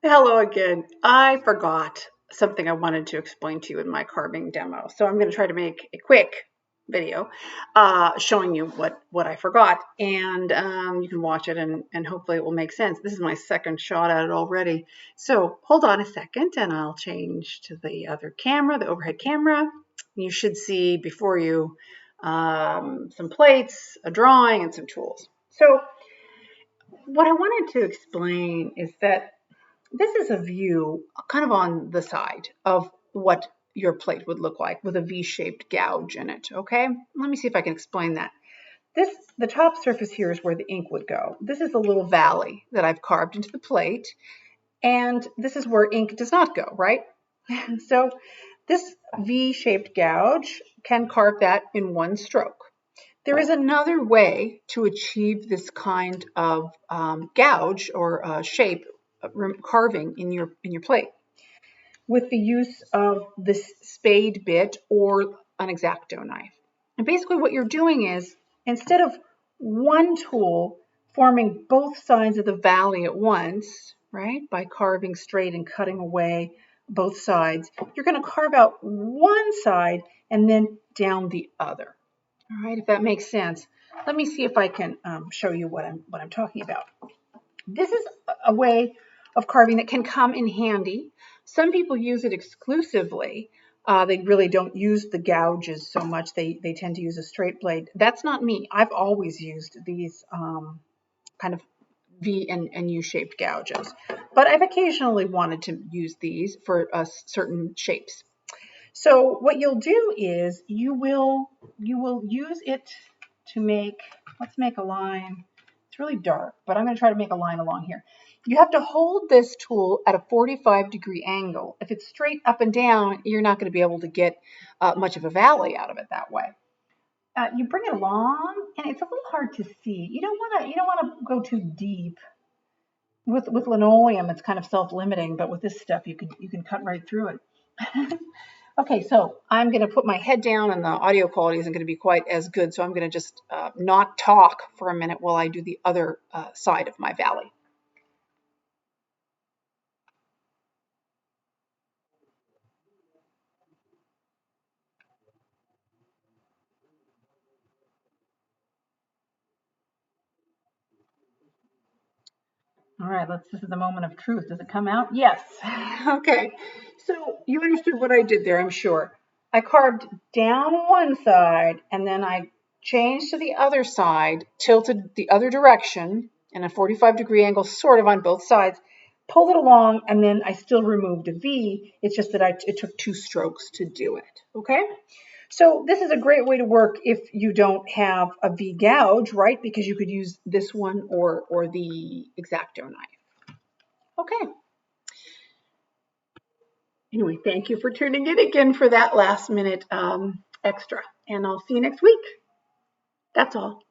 Hello again. I forgot something I wanted to explain to you in my carving demo. So I'm going to try to make a quick video showing you what I forgot. And you can watch it and hopefully it will make sense. This is my second shot at it already. So hold on a second and I'll change to the other camera, the overhead camera. You should see before you some plates, a drawing, and some tools. So what I wanted to explain is that this is a view kind of on the side of what your plate would look like with a V-shaped gouge in it, okay? Let me see if I can explain that. The top surface here is where the ink would go. This is a little valley that I've carved into the plate, and this is where ink does not go, right? So this V-shaped gouge can carve that in one stroke. There is another way to achieve this kind of gouge or shape carving in your plate with the use of this spade bit or an X-Acto knife. And basically what you're doing is instead of one tool forming both sides of the valley at once, right, by carving straight and cutting away both sides, you're going to carve out one side and then down the other. All right, if that makes sense. Let me see if I can show you what I'm talking about. This is a way of carving that can come in handy. Some people use it exclusively. They really don't use the gouges so much. They tend to use a straight blade. That's not me. I've always used these kind of V and U-shaped gouges, but I've occasionally wanted to use these for certain shapes. So what you'll do is you will use it to make, let's make a line. It's really dark, but I'm going to try to make a line along here. You have to hold this tool at a 45-degree angle. If it's straight up and down, you're not going to be able to get much of a valley out of it that way. You bring it along, and it's a little hard to see. You don't want to go too deep. With linoleum, it's kind of self-limiting, but with this stuff, you can cut right through it. Okay, so I'm going to put my head down and the audio quality isn't going to be quite as good, so I'm going to just not talk for a minute while I do the other side of my valley. All right, this is the moment of truth. Does it come out? Yes. Okay, so you understood what I did there, I'm sure. I carved down one side and then I changed to the other side, tilted the other direction in a 45-degree angle, sort of on both sides, pulled it along, and then I still removed a V. It's just that it took two strokes to do it, okay? So this is a great way to work if you don't have a V gouge, right? Because you could use this one or the X-Acto knife. Okay. Anyway, thank you for tuning in again for that last minute extra. And I'll see you next week. That's all.